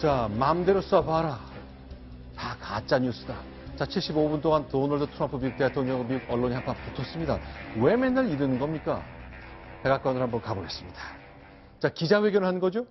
자, 마음대로 써봐라. 다 가짜 뉴스다. 자, 75분 동안 도널드 트럼프 미국 대통령과 미국 언론이 한판 붙었습니다. 왜 맨날 이러는 겁니까? 백악관으로 한번 가보겠습니다. 자, 기자회견을 한 거죠?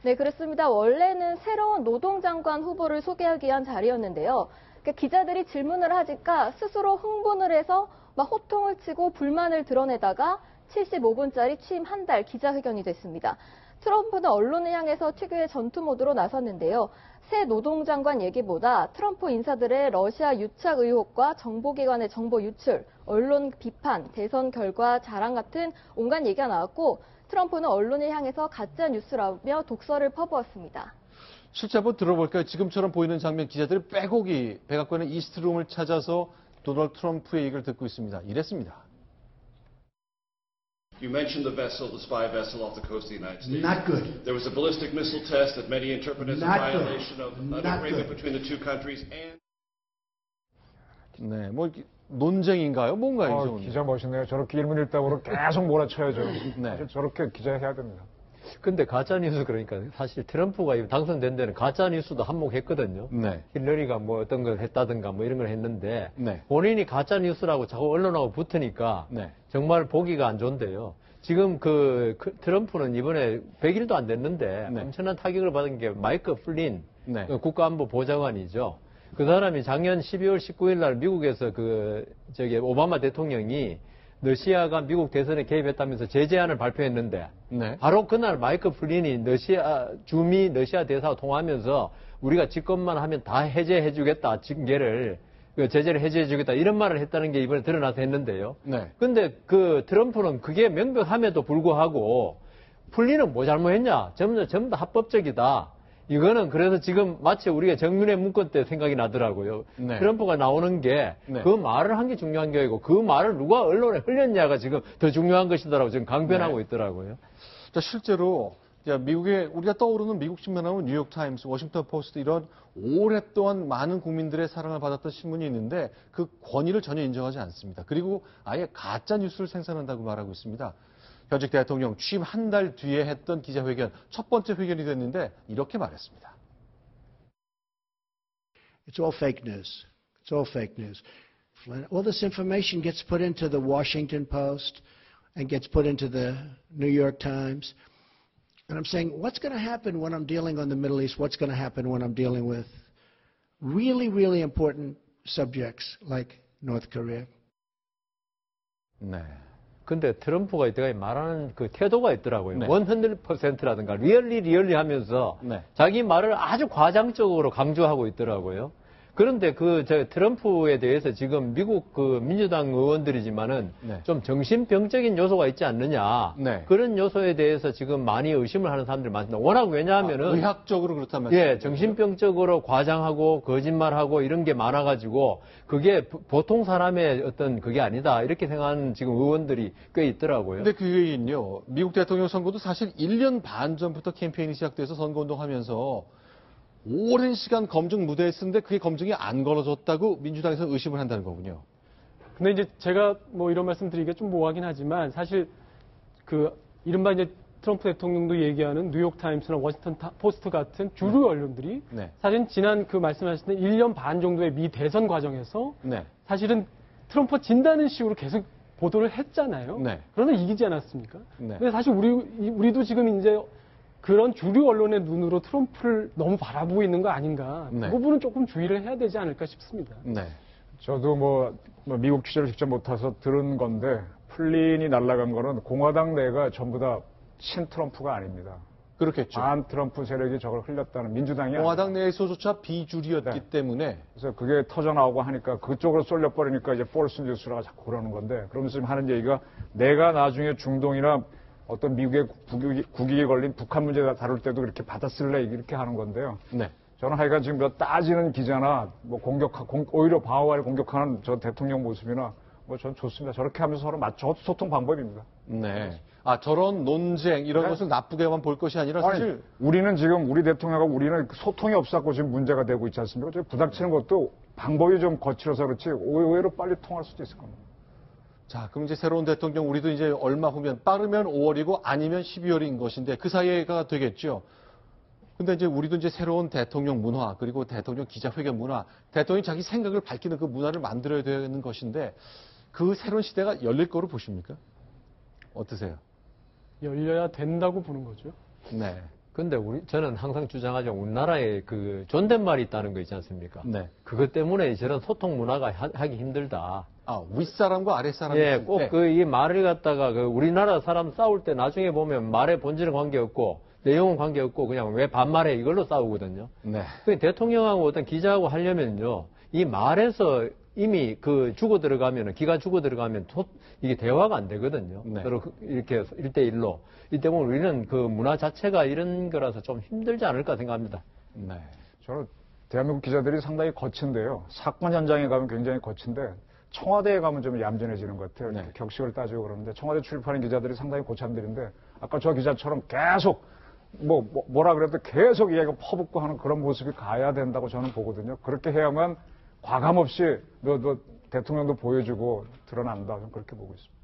네, 그렇습니다. 원래는 새로운 노동장관 후보를 소개하기 위한 자리였는데요. 기자들이 질문을 하니까 스스로 흥분을 해서 막 호통을 치고 불만을 드러내다가 75분짜리 취임 한 달 기자회견이 됐습니다. 트럼프는 언론을 향해서 특유의 전투 모드로 나섰는데요. 새 노동장관 얘기보다 트럼프 인사들의 러시아 유착 의혹과 정보기관의 정보 유출, 언론 비판, 대선 결과 자랑 같은 온갖 얘기가 나왔고 트럼프는 언론을 향해서 가짜 뉴스라며 독설을 퍼부었습니다. 실제 한번 들어볼까요? 지금처럼 보이는 장면 기자들이 빼곡히 백악관의 이스트룸을 찾아서 도널드 트럼프의 얘기를 듣고 있습니다. 이랬습니다. You mentioned the vessel, the spy vessel off the coast of the United States. Not good. There was a ballistic missile test that many interpret as a violation of an agreement between the two countries and. 네, 뭐 논쟁인가요? 뭔가요? 기자 멋있네요. 저렇게 일문일답으로 계속 몰아쳐야죠. 네. 저렇게 기자해야 됩니다. 근데 가짜뉴스 그러니까 사실 트럼프가 당선된 데는 가짜뉴스도 한몫했거든요. 네. 힐러리가 뭐 어떤 걸 했다든가 뭐 이런 걸 했는데 네. 본인이 가짜뉴스라고 자꾸 언론하고 붙으니까 네. 정말 보기가 안 좋은데요. 지금 트럼프는 이번에 100일도 안 됐는데 네. 엄청난 타격을 받은 게 마이크 플린 네. 국가안보 보좌관이죠. 그 사람이 작년 12월 19일 날 미국에서 오바마 대통령이 러시아가 미국 대선에 개입했다면서 제재안을 발표했는데 네. 바로 그날 마이크 플린이 주미 러시아 대사와 통화하면서 우리가 집권만 하면 다 해제해주겠다, 제재를 해제해주겠다 이런 말을 했다는 게 이번에 드러나서 했는데요. 네. 근데 트럼프는 그게 명백함에도 불구하고 플린은 뭐 잘못했냐? 전부 다 합법적이다. 이거는 그래서 지금 마치 우리가 정윤회 문건 때 생각이 나더라고요. 네. 트럼프가 나오는 게 그 네. 말을 한 게 중요한 게 아니고 그 말을 누가 언론에 흘렸냐가 지금 더 중요한 것이더라고 지금 강변하고 네. 있더라고요. 자, 실제로 우리가 떠오르는 미국 신문하면 뉴욕타임스, 워싱턴 포스트 이런 오랫동안 많은 국민들의 사랑을 받았던 신문이 있는데 그 권위를 전혀 인정하지 않습니다. 그리고 아예 가짜 뉴스를 생산한다고 말하고 있습니다. 현직 대통령 취임 한 달 뒤에 했던 기자회견, 첫 번째 회견이 됐는데 이렇게 말했습니다. It's all fake news. It's all fake news. All this information gets put into the Washington Post and gets put into the New York Times. And I'm saying, what's going to happen when I'm dealing on the Middle East? What's going to happen when I'm dealing with really, really important subjects like North Korea? 네. 근데 트럼프가 이때까지 말하는 그 태도가 있더라고요. 네. 100%라든가 리얼리 하면서 네. 자기 말을 아주 과장적으로 강조하고 있더라고요. 그런데 트럼프에 대해서 지금 미국 민주당 의원들이지만은 네. 좀 정신병적인 요소가 있지 않느냐. 네. 그런 요소에 대해서 지금 많이 의심을 하는 사람들이 많습니다. 워낙 왜냐하면은. 의학적으로 그렇다면. 예, 정신병적으로 과장하고 거짓말하고 이런 게 많아가지고 그게 보통 사람의 어떤 그게 아니다. 이렇게 생각하는 지금 의원들이 꽤 있더라고요. 근데 그게요, 미국 대통령 선거도 사실 1년 반 전부터 캠페인이 시작돼서 선거운동 하면서 오랜 시간 검증 무대에 쓰는데 그게 검증이 안 걸어졌다고 민주당에서 의심을 한다는 거군요. 근데 이제 제가 뭐 이런 말씀 드리기가 좀 모호하긴 하지만 사실 이른바 이제 트럼프 대통령도 얘기하는 뉴욕타임스나 워싱턴 포스트 같은 주류 언론들이 네. 사실 지난 말씀하신 1년 반 정도의 미 대선 과정에서 네. 사실은 트럼프 진다는 식으로 계속 보도를 했잖아요. 네. 그러나 이기지 않았습니까? 네. 근데 사실 우리도 지금 이제 그런 주류 언론의 눈으로 트럼프를 너무 바라보고 있는 거 아닌가. 네. 그 부분은 조금 주의를 해야 되지 않을까 싶습니다. 네. 저도 미국 취재를 직접 못해서 들은 건데 플린이 날아간 거는 공화당 내가 전부 다 친트럼프가 아닙니다. 그렇겠죠. 반 트럼프 세력이 저걸 흘렸다는 민주당이 공화당 내에서조차 비주류였기 네. 때문에. 그래서 그게 터져나오고 하니까 그쪽으로 쏠려버리니까 이제 폴스 뉴스라고 자꾸 그러는 건데 그러면서 지금 하는 얘기가 내가 나중에 중동이나 어떤 미국의 국익에 걸린 북한 문제 다룰 때도 그렇게 받아쓸래 이렇게 하는 건데요. 네. 저는 하여간 지금 따지는 기자나 오히려 방어관을 공격하는 저 대통령 모습이나 전 좋습니다. 저렇게 하면서 서로 소통 방법입니다. 네. 저런 논쟁 이런 네. 것을 나쁘게만 볼 것이 아니라 사실 우리는 지금 우리 대통령하고 우리는 소통이 없었고 지금 문제가 되고 있지 않습니까? 부닥치는 것도 방법이 좀 거칠어서 그렇지 의외로 빨리 통할 수도 있을 겁니다. 자, 그럼 이제 새로운 대통령 우리도 이제 얼마 후면 빠르면 5월이고 아니면 12월인 것인데 그 사이가 되겠죠. 근데 이제 우리도 이제 새로운 대통령 문화 그리고 대통령 기자회견 문화, 대통령이 자기 생각을 밝히는 그 문화를 만들어야 되는 것인데 그 새로운 시대가 열릴 거로 보십니까? 어떠세요? 열려야 된다고 보는 거죠. 네. 근데 저는 항상 주장하죠. 우리나라에 그 존댓말이 있다는 거 있지 않습니까? 네. 그것 때문에 저런 소통 문화가 하기 힘들다. 아, 윗사람과 아랫사람이 예, 있을 꼭 때. 이 말을 갖다가 우리나라 사람 싸울 때 나중에 보면 말의 본질은 관계없고 내용은 관계없고 그냥 왜 반말해 이걸로 싸우거든요. 네. 대통령하고 어떤 기자하고 하려면요. 이 말에서 이미 죽어 들어가면은, 기가 죽어 들어가면 이게 대화가 안 되거든요. 네. 서로 이렇게 1대1로. 이 때문에 우리는 그 문화 자체가 이런 거라서 좀 힘들지 않을까 생각합니다. 네. 저는 대한민국 기자들이 상당히 거친데요. 사건 현장에 가면 굉장히 거친데 청와대에 가면 좀 얌전해지는 것 같아요. 네. 격식을 따지고 그러는데 청와대 출입하는 기자들이 상당히 고참들인데 아까 저 기자처럼 계속 뭐라 그래도 계속 이야기가 퍼붓고 하는 그런 모습이 가야 된다고 저는 보거든요. 그렇게 해야만 과감 없이 너 대통령도 보여주고 드러난다. 저는 그렇게 보고 있습니다.